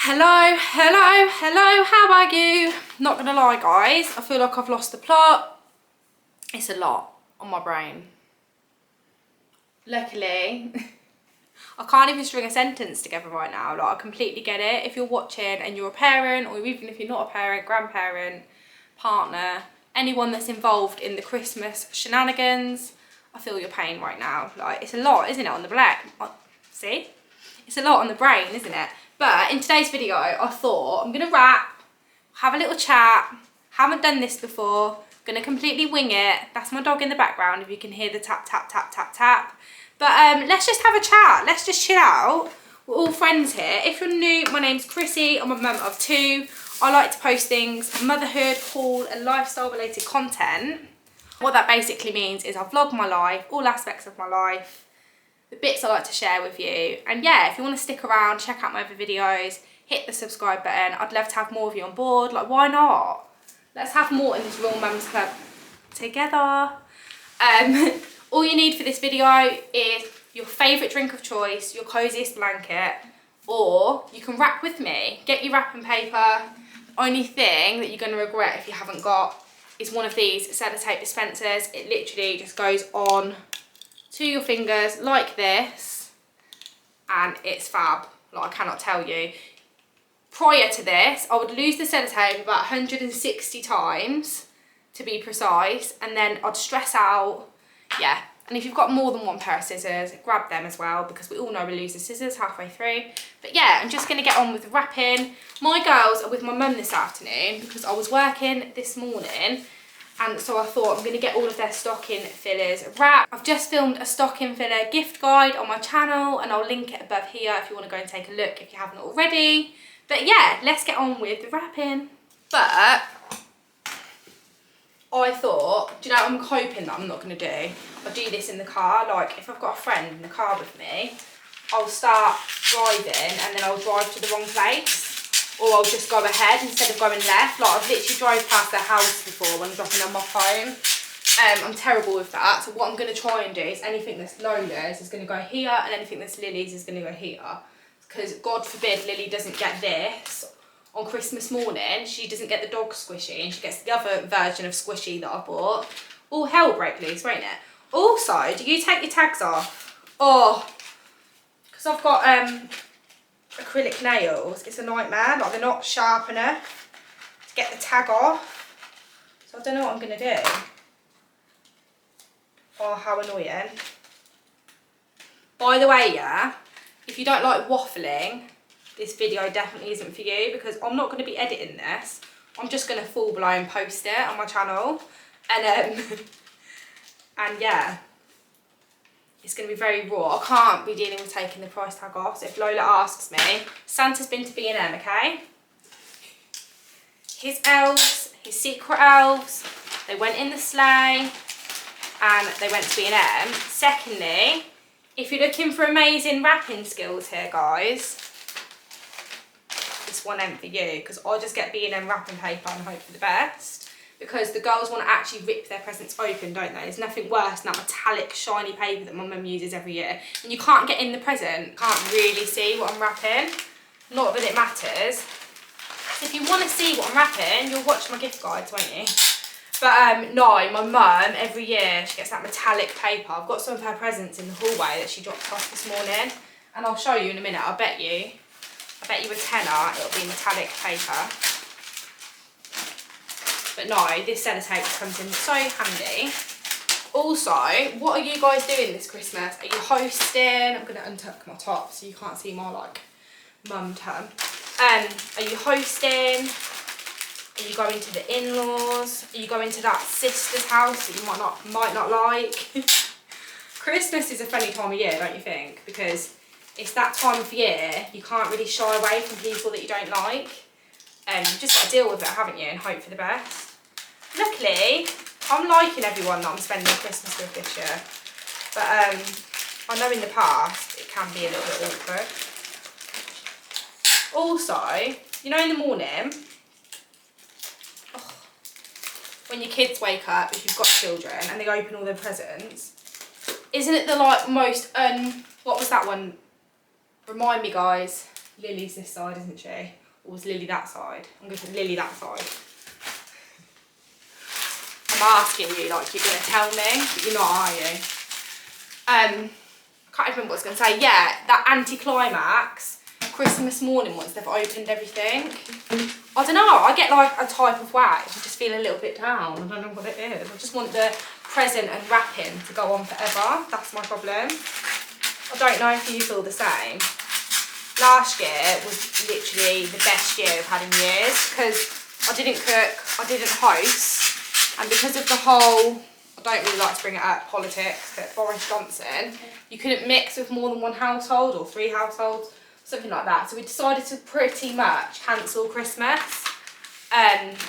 Hello, how are you? Not gonna lie guys, I feel like I've lost the plot. It's a lot on my brain. Luckily, I can't even string a sentence together right now. Like, I completely get it. If you're watching and you're a parent, or even if you're not a parent, grandparent, partner, anyone that's involved in the Christmas shenanigans, I feel your pain right now. Like, it's a lot, isn't it, on the black? See? It's a lot on the brain, isn't it? But in today's video, I thought I'm gonna wrap, have a little chat. Haven't done this before. Gonna completely wing it. That's my dog in the background, if you can hear the tap, tap, tap, tap, tap. But let's just have a chat. Let's just chill out. We're all friends here. If you're new, my name's Chrissy. I'm a mum of two. I like to post things, motherhood, haul, and lifestyle related content. What that basically means is I vlog my life, all aspects of my life, the bits I like to share with you. And yeah, if you want to stick around, check out my other videos, hit the subscribe button. I'd love to have more of you on board. Like, why not? Let's have more in this Real Mums Club together. All you need for this video is your favourite drink of choice, your coziest blanket, or you can wrap with me. Get your wrapping paper. The only thing that you're going to regret if you haven't got is one of these sellotape dispensers. It literally just goes on to your fingers like this, and it's fab. Like, I cannot tell you. Prior to this, I would lose the sellotape about 160 times to be precise, and then I'd stress out. Yeah, and if you've got more than one pair of scissors, grab them as well, because we all know we lose the scissors halfway through. But yeah, I'm just going to get on with the wrapping. My girls are with my mum this afternoon because I was working this morning, and so I thought I'm going to get all of their stocking fillers wrapped. I've just filmed a stocking filler gift guide on my channel, and I'll link it above here if you want to go and take a look if you haven't already. But yeah, let's get on with the wrapping. But I thought, do you know what I'm hoping that I'm not going to do? I'll do this in the car. Like, if I've got a friend in the car with me, I'll start driving and then I'll drive to the wrong place. Or I'll just go ahead instead of going left. Like, I've literally drove past their house before when I'm dropping them off home. I'm terrible with that. So what I'm going to try and do is anything that's Lola's is going to go here, and anything that's Lily's is going to go here. Because God forbid Lily doesn't get this on Christmas morning. She doesn't get the dog squishy, and she gets the other version of squishy that I bought. All hell break loose, won't it? Also, do you take your tags off? Oh, because I've got acrylic nails. It's a nightmare. Like, they're not sharp enough to get the tag off. So I don't know what I'm going to do. Oh, how annoying. By the way, yeah, if you don't like waffling, this video definitely isn't for you, because I'm not going to be editing this. I'm just going to full blown post it on my channel. And and yeah, it's going to be very raw. I can't be dealing with taking the price tag off. So if Lola asks me, Santa's been to B&M, okay? His elves, his secret elves, they went in the sleigh and they went to B&M. Secondly, if you're looking for amazing wrapping skills here, guys, this one ain't for you, because I just get B&M wrapping paper and hope for the best. Because the girls want to actually rip their presents open, don't they? There's nothing worse than that metallic, shiny paper that my mum uses every year. And you can't get in the present, can't really see what I'm wrapping. Not that it matters. So if you want to see what I'm wrapping, you'll watch my gift guides, won't you? But no, my mum, every year, she gets that metallic paper. I've got some of her presents in the hallway that she dropped off this morning. And I'll show you in a minute, I bet you a tenner, it'll be metallic paper. But no, this sellotape comes in so handy. Also, what are you guys doing this Christmas? Are you hosting? I'm going to untuck my top so you can't see my, like, mum term. Are you hosting? Are you going to the in-laws? Are you going to that sister's house that you might not like? Christmas is a funny time of year, don't you think? Because it's that time of year you can't really shy away from people that you don't like. You've just got to deal with it, haven't you, and hope for the best. Luckily, I'm liking everyone that I'm spending Christmas with this year. But I know in the past it can be a little bit awkward. Also, you know, in the morning, when your kids wake up, if you've got children, and they open all their presents, isn't it the, like, most what was that one? Remind me, guys. Lily's this side, isn't she? Or was Lily that side? I'm going to put Lily that side. I'm asking you like you're going to tell me, but you're not, are you? I can't even remember what I was going to say. Yeah, that anticlimax Christmas morning once they've opened everything. I don't know, I get like a type of way. I just feel a little bit down. I don't know what it is. I just want the present and wrapping to go on forever. That's my problem. I don't know if you feel the same. Last year was literally the best year I've had in years because I didn't cook, I didn't host, and because of the whole, I don't really like to bring it up, politics, but Boris Johnson, you couldn't mix with more than one household or 3 households, something like that. So we decided to pretty much cancel Christmas.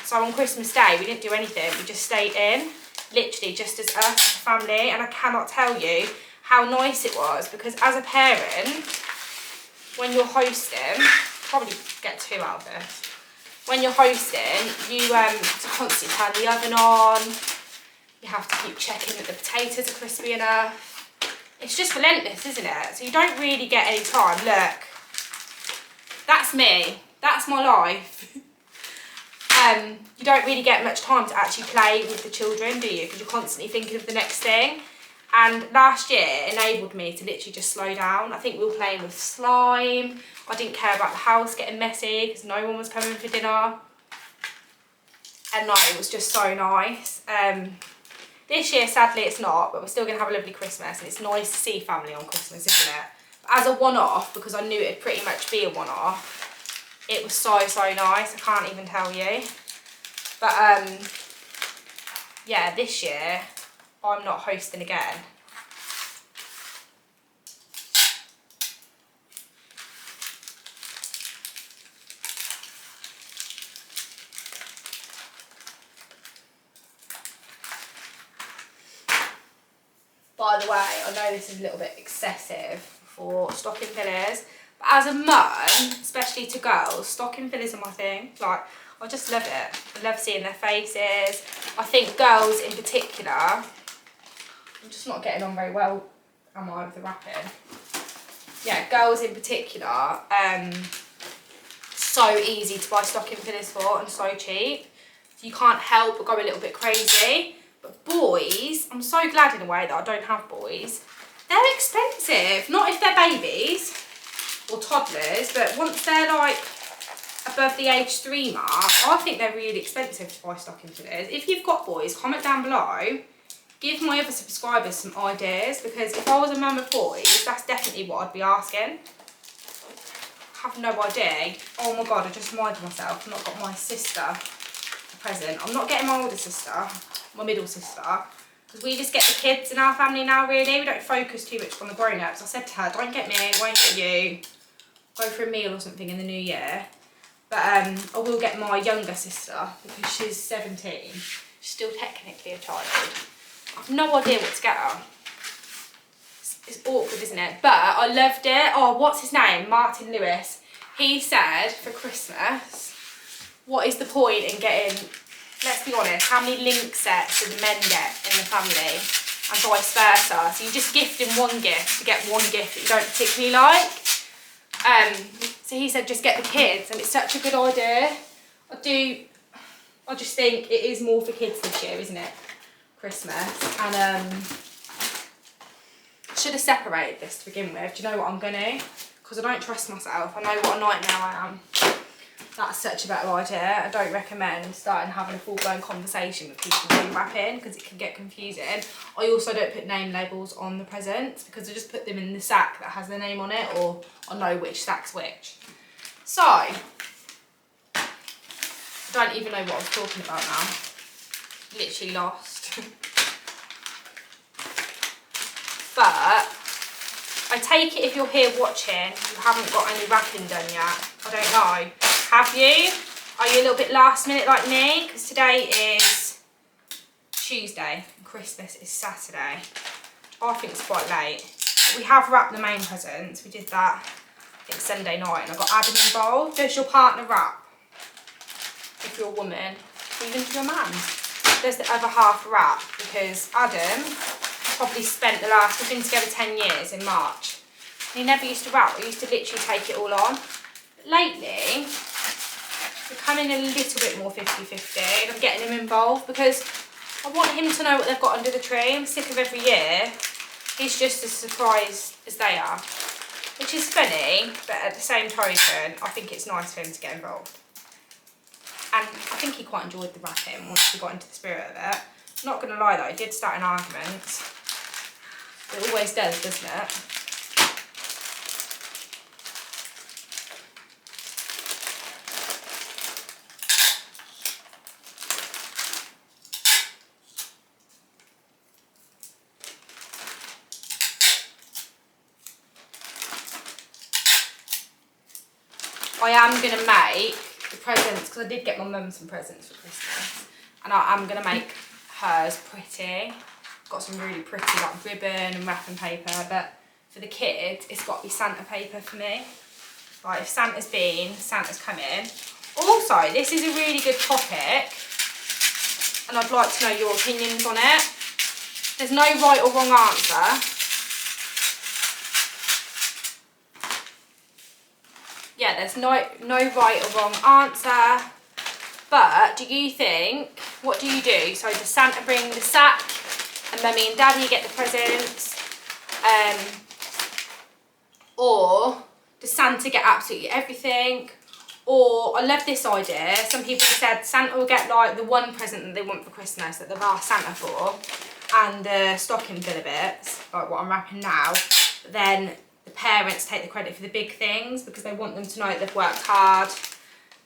So on Christmas Day, we didn't do anything. We just stayed in, literally just as us, the family. And I cannot tell you how nice it was because as a parent, when you're hosting, probably get 2 out of this. When you're hosting, you have to constantly turn the oven on. You have to keep checking that the potatoes are crispy enough. It's just relentless, isn't it? So you don't really get any time. Look, that's me. That's my life. You don't really get much time to actually play with the children, do you? Because you're constantly thinking of the next thing. And last year enabled me to literally just slow down. I think we were playing with slime. I didn't care about the house getting messy because no one was coming for dinner. And no, it was just so nice. This year, sadly, it's not, but we're still going to have a lovely Christmas. And it's nice to see family on Christmas, isn't it? But as a one-off, because I knew it'd pretty much be a one-off, it was so, so nice. I can't even tell you. But, yeah, this year, I'm not hosting again. By the way, I know this is a little bit excessive for stocking fillers, but as a mum, especially to girls, stocking fillers are my thing. Like, I just love it. I love seeing their faces. I think girls in particular, I'm just not getting on very well, am I, with the wrapping? Yeah, girls in particular, so easy to buy stocking fillers for and so cheap. So you can't help but go a little bit crazy. But boys, I'm so glad in a way that I don't have boys. They're expensive. Not if they're babies or toddlers, but once they're like above the age 3 mark, I think they're really expensive to buy stocking fillers. If you've got boys, comment down below. Give my other subscribers some ideas because if I was a mum of boys, that's definitely what I'd be asking. I have no idea. Oh my God, I just reminded myself I've not got my sister a present. I'm not getting my older sister, my middle sister, because we just get the kids in our family now, really. We don't focus too much on the grown-ups. I said to her, don't get me, won't get you. Go for a meal or something in the new year. But I will get my younger sister because she's 17. She's still technically a child. I have no idea what to get her. It's awkward, isn't it? But I loved it. Oh, what's his name? Martin Lewis. He said for Christmas, what is the point in getting, let's be honest, how many link sets do the men get in the family and vice versa? So you just gift him one gift to get one gift that you don't particularly like. So he said just get the kids, and it's such a good idea. I just think it is more for kids this year, isn't it? Christmas. And I should have separated this to begin with. Do you know what I'm gonna? Because I don't trust myself. I know what a nightmare I am. That's such a better idea. I don't recommend starting having a full-blown conversation with people when you're wrapping because it can get confusing. I also don't put name labels on the presents because I just put them in the sack that has their name on it, or I know which sack's which. So, I don't even know what I was talking about now. Literally lost. But I take it if you're here watching, you haven't got any wrapping done yet. I don't know. Have you? Are you a little bit last minute like me? Because today is Tuesday and Christmas is Saturday. I think it's quite late. We have wrapped the main presents. We did that, I think, Sunday night, and I got Adam involved. Does your partner wrap? If you're a woman, or even if you're a man. Does the other half wrap? Because Adam probably spent the last, we've been together 10 years in March. And he never used to wrap. We used to literally take it all on. lately, becoming a little bit more 50-50, and I'm getting him involved because I want him to know what they've got under the tree. I'm sick of every year he's just as surprised as they are, which is funny, but at the same token, I think it's nice for him to get involved. And I think he quite enjoyed the wrapping once he got into the spirit of it. Not going to lie though, he did start an argument. It always does, doesn't it? I am going to make the presents, because I did get my mum some presents for Christmas, and I am going to make hers pretty. Got some really pretty like ribbon and wrapping paper, but for the kids it's got to be Santa paper for me. Like if Santa's been, Santa's come in. Also, this is a really good topic and I'd like to know your opinions on it. There's no right or wrong answer. Yeah, there's no right or wrong answer. But do you think, what do you do? So does Santa bring the sack and Mummy and Daddy get the presents? Or does Santa get absolutely everything? Or, I love this idea, some people said Santa will get like the one present that they want for Christmas that they've asked Santa for, and the stocking filler bits, like what I'm wrapping now. But then the parents take the credit for the big things because they want them to know that they've worked hard,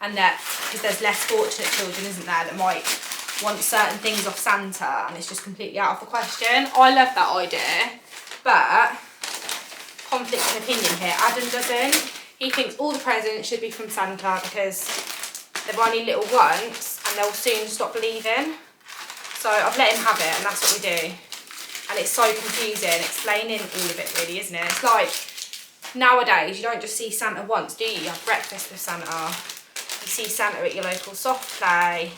and that, because there's less fortunate children, isn't there, that might want certain things off Santa and it's just completely out of the question. I love that idea, but conflict of opinion here. Adam doesn't. He thinks all the presents should be from Santa because they're only little once and they'll soon stop believing. So I've let him have it, and that's what we do. And it's so confusing explaining all of it, really, isn't it? It's like nowadays you don't just see Santa once, do you? You have breakfast with Santa. You see Santa at your local soft play.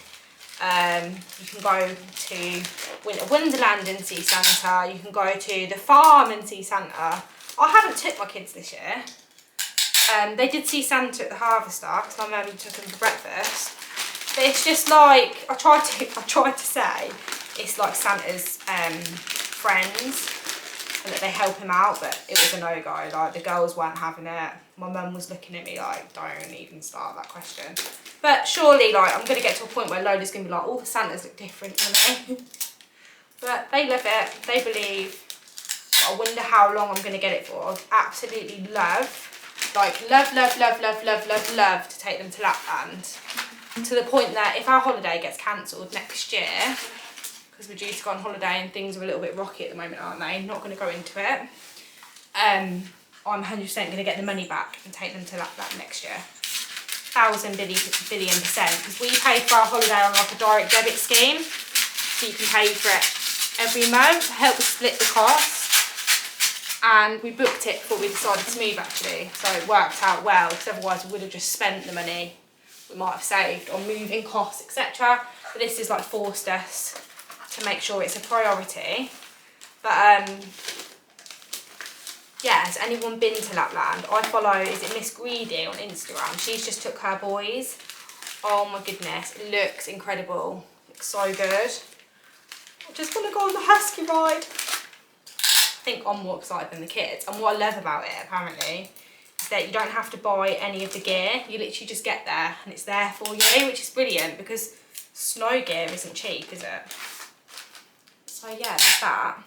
You can go to Winter Wonderland and see Santa. You can go to the farm and see Santa. I haven't took my kids this year. They did see Santa at the Harvester because my mum took them for breakfast. But it's just like, I tried to say it's like Santa's friends and that they help him out, but it was a no-go. Like, the girls weren't having it. My mum was looking at me like, don't even start that question. But surely, like, I'm going to get to a point where Lola's going to be like, all the Santas look different to me. But they love it. They believe. I wonder how long I'm going to get it for. I'd absolutely love to take them to Lapland. To the point that if our holiday gets cancelled next year, because we're due to go on holiday and things are a little bit rocky at the moment, aren't they? Not going to go into it. I'm 100% going to get the money back and take them to Lapland next year. 1,000 billion %. Because we pay for our holiday on like a direct debit scheme. So you can pay for it every month, help us split the cost. And we booked it before we decided to move, actually. So it worked out well, because otherwise we would have just spent the money we might have saved on moving costs, etc. But this has like forced us to make sure it's a priority. But yeah, has anyone been to Lapland? I follow, is it Miss Greedy on Instagram? She's just took her boys. Oh my goodness, it looks incredible. Looks so good. I just want to go on the husky ride. I think I'm more excited than the kids. And what I love about it, apparently, is that you don't have to buy any of the gear. You literally just get there and it's there for you, which is brilliant because snow gear isn't cheap, is it? So yeah, there's that.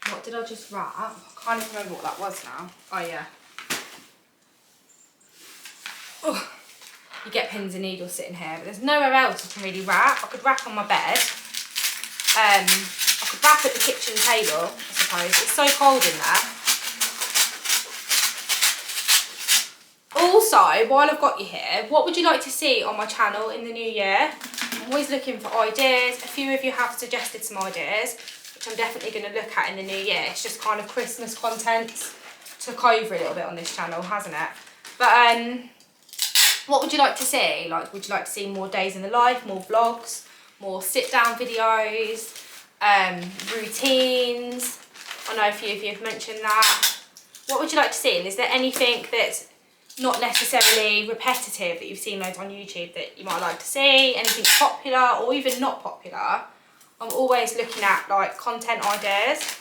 What did I just wrap? I can't even remember what that was now. Oh yeah. Oh, you get pins and needles sitting here, but there's nowhere else I can really wrap. I could wrap on my bed, I could wrap at the kitchen table, I suppose. It's so cold in there. Also, while I've got you here, what would you like to see on my channel in the new year? I'm always looking for ideas. A few of you have suggested some ideas, which I'm definitely going to look at in the new year. It's just kind of Christmas content took over a little bit on this channel, hasn't it? But what would you like to see? Like, would you like to see more days in the life, more vlogs, more sit-down videos, routines? I know a few of you have mentioned that. What would you like to see? And is there anything that's not necessarily repetitive that you've seen loads on YouTube that you might like to see? Anything popular or even not popular? I'm always looking at like content ideas.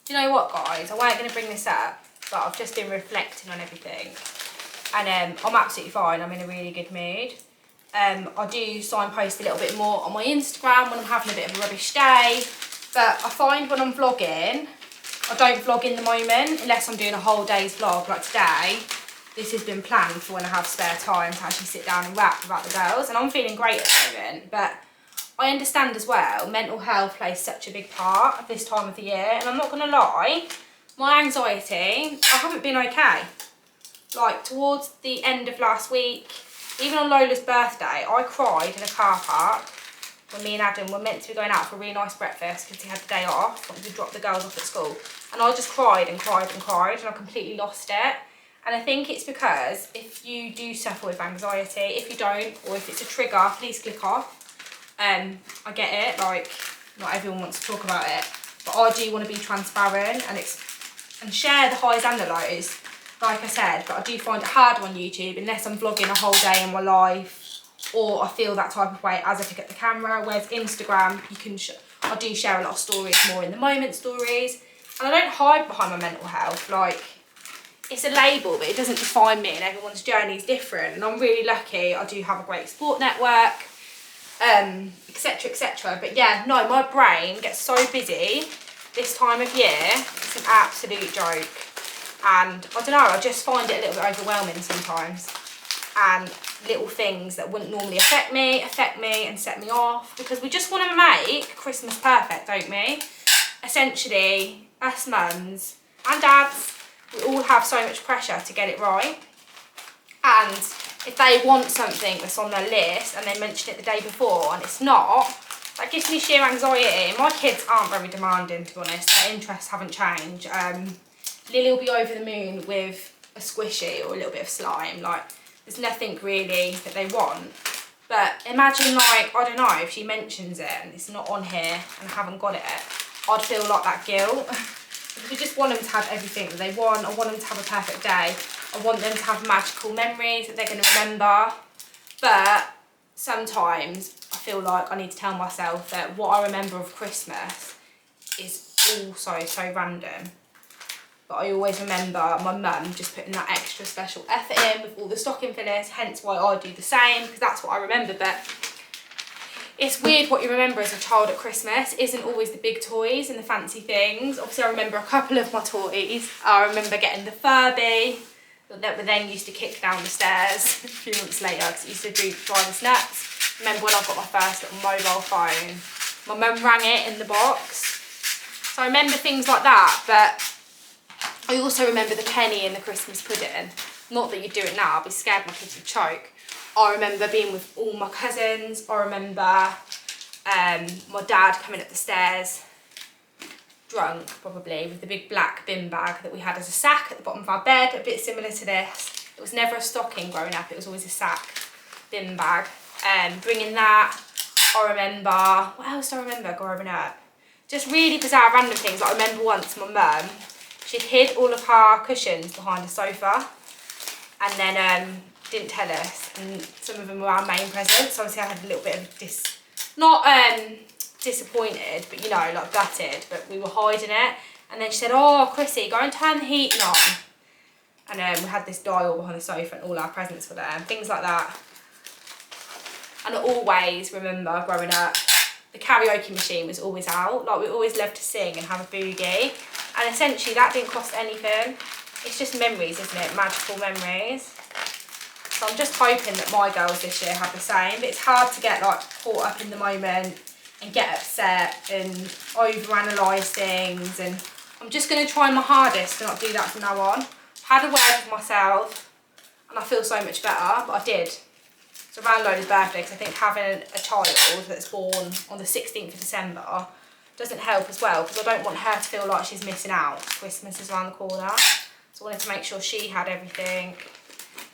Do you know what, guys? I weren't going to bring this up, but I've just been reflecting on everything. And I'm absolutely fine. I'm in a really good mood. I do signpost a little bit more on my Instagram when I'm having a bit of a rubbish day. But I find when I'm vlogging, I don't vlog in the moment unless I'm doing a whole day's vlog. Like today, this has been planned for when I have spare time to actually sit down and rap about the girls. And I'm feeling great at the moment. But I understand as well, mental health plays such a big part of this time of the year, and I'm not going to lie, my anxiety, I haven't been okay. Like, towards the end of last week, even on Lola's birthday, I cried in a car park when me and Adam were meant to be going out for a really nice breakfast because he had the day off, we dropped the girls off at school, and I just cried and cried and cried, and I completely lost it. And I think it's because if you do suffer with anxiety, if you don't, or if it's a trigger, please click off. I get it, like, not everyone wants to talk about it, but I do want to be transparent and share the highs and the lows, like I said. But I do find it hard on YouTube unless I'm vlogging a whole day in my life, or I feel that type of way as I pick up the camera. Whereas Instagram, you can I do share a lot of stories, more in the moment stories, and I don't hide behind my mental health. Like, it's a label, but it doesn't define me, and everyone's journey is different. And I'm really lucky. I do have a great support network, etc, etc. But yeah, no, my brain gets so busy this time of year, it's an absolute joke. And I don't know, I just find it a little bit overwhelming sometimes, and little things that wouldn't normally affect me and set me off, because we just want to make Christmas perfect, don't we? Essentially, us mums and dads, we all have so much pressure to get it right. And if they want something that's on their list and they mention it the day before and it's not, that gives me sheer anxiety. My kids aren't very demanding, to be honest. Their interests haven't changed. Lily will be over the moon with a squishy or a little bit of slime. Like, there's nothing really that they want. But imagine, like, I don't know, if she mentions it and it's not on here and I haven't got it, I'd feel like that guilt. Because we just want them to have everything that they want. I want them to have a perfect day. I want them to have magical memories that they're going to remember. But sometimes I feel like I need to tell myself that what I remember of Christmas is also so random. But I always remember my mum just putting that extra special effort in with all the stocking fillers, hence why I do the same, because that's what I remember. But it's weird what you remember as a child at Christmas isn't always the big toys and the fancy things. Obviously I remember a couple of my toys. I remember getting the Furby that we then used to kick down the stairs a few months later because it used to drive us nuts. Remember when I got my first little mobile phone, my mum rang it in the box. So I remember things like that, but I also remember the penny in the Christmas pudding. Not that you do it now, I'd be scared my kids would choke. I remember being with all my cousins. I remember my dad coming up the stairs, drunk probably, with the big black bin bag that we had as a sack at the bottom of our bed, a bit similar to this. It was never a stocking growing up, it was always a sack bin bag. Bringing that. I remember, what else do I remember growing up? Just really bizarre random things. Like I remember once my mum, she'd hid all of her cushions behind a sofa and then didn't tell us, and some of them were our main presents, so obviously I had a little bit of not disappointed, but you know, like gutted, but we were hiding it. And then she said, oh Chrissy, go and turn the heating on. And we had this dial behind the sofa and all our presents were there and things like that. And I always remember growing up, the karaoke machine was always out. Like we always loved to sing and have a boogie. And essentially that didn't cost anything. It's just memories, isn't it? Magical memories. So I'm just hoping that my girls this year have the same. But it's hard to get like caught up in the moment and get upset and overanalyse things. And I'm just going to try my hardest to not do that from now on. I've had a word with myself and I feel so much better, but I did. So around Lola's birthday, because I think having a child that's born on the 16th of December doesn't help as well, because I don't want her to feel like she's missing out. Christmas is around the corner. So I wanted to make sure she had everything.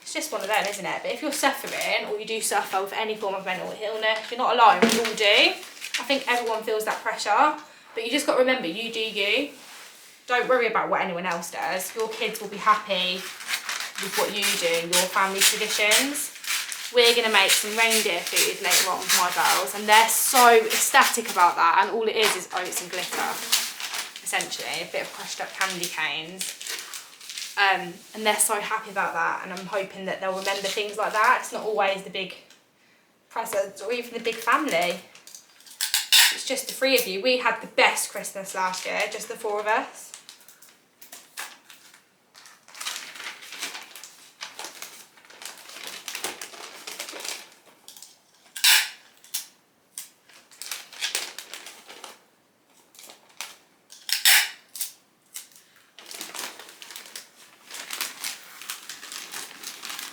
It's just one of them, isn't it? But if you're suffering, or you do suffer with any form of mental illness, you're not alone, we all do. I think everyone feels that pressure, but you just got to remember, you do you. Don't worry about what anyone else does. Your kids will be happy with what you do, your family traditions. We're going to make some reindeer food later on with my girls, and they're so ecstatic about that, and all it is oats and glitter, essentially, a bit of crushed up candy canes. And they're so happy about that, and I'm hoping that they'll remember things like that. It's not always the big presents or even the big family. It's just the three of you. We had the best Christmas last year, just the four of us.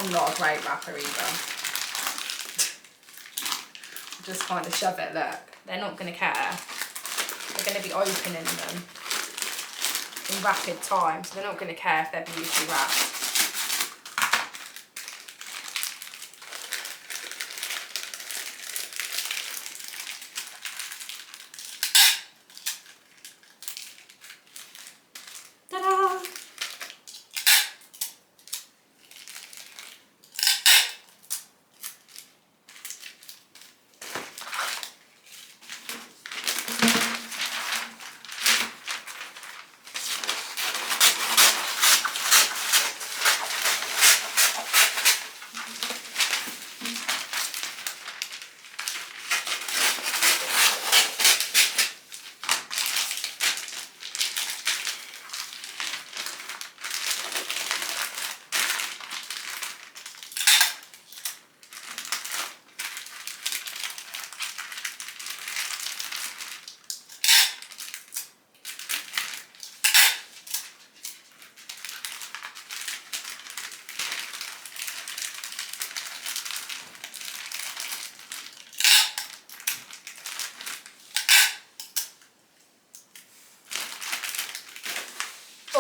I'm not a great rapper either. Just kind of shove it, look. They're not going to care. They're going to be opening them in rapid time, so they're not going to care if they're beautifully wrapped. Ta-da!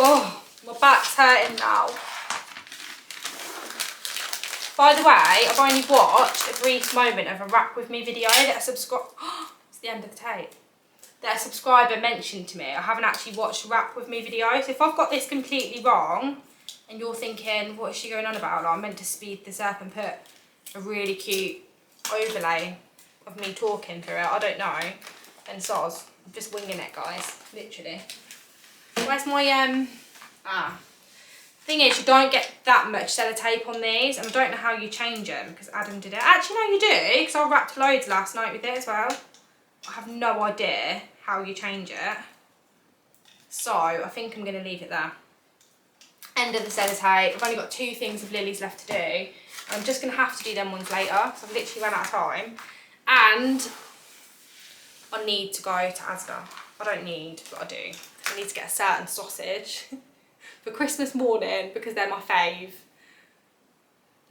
Oh, my back's hurting now. By the way, I've only watched a brief moment of a Wrap With Me video that a it's the end of the tape. That a subscriber mentioned to me. I haven't actually watched a Wrap With Me video, so if I've got this completely wrong and you're thinking, what is she going on about? Like, I meant to speed this up and put a really cute overlay of me talking through it. I don't know. And soz. I'm just winging it, guys. Literally. Where's my, Thing is, you don't get that much sellotape on these, and I don't know how you change them, because Adam did it. Actually, no, you do, because I wrapped loads last night with it as well. I have no idea how you change it. So, I think I'm going to leave it there. End of the sellotape. I've only got 2 things of Lily's left to do. I'm just going to have to do them ones later, so I've literally run out of time. And I need to go to Asda. I don't need, but I do. I need to get a certain sausage for Christmas morning, because they're my fave.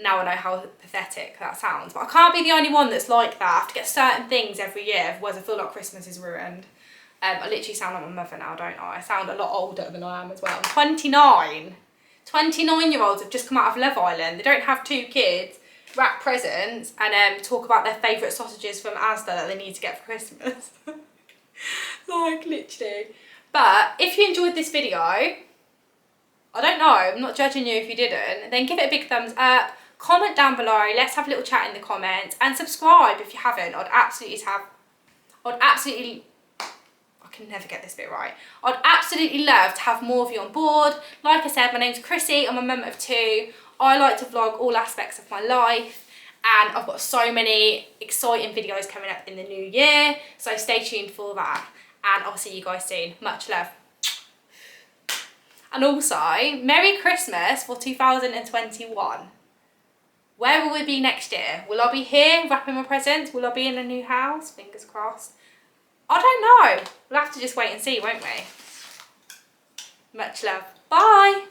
Now I know how pathetic that sounds, but I can't be the only one that's like that. I have to get certain things every year, otherwise I feel like Christmas is ruined. I literally sound like my mother now, don't I? I sound a lot older than I am as well. I'm 29. 29-year-olds have just come out of Love Island. They don't have 2 kids, wrap presents, and talk about their favourite sausages from Asda that they need to get for Christmas. Like, literally. But if you enjoyed this video, I don't know, I'm not judging you if you didn't, then give it a big thumbs up, comment down below, let's have a little chat in the comments, and subscribe if you haven't. I can never get this bit right. I'd absolutely love to have more of you on board. Like I said, my name's Chrissy, I'm a mum of 2. I like to vlog all aspects of my life, and I've got so many exciting videos coming up in the new year, so stay tuned for that, and I'll see you guys soon. Much love. And also, Merry Christmas for 2021. Where will we be next year? Will I be here wrapping my presents? Will I be in a new house? Fingers crossed. I don't know. We'll have to just wait and see, won't we? Much love. Bye.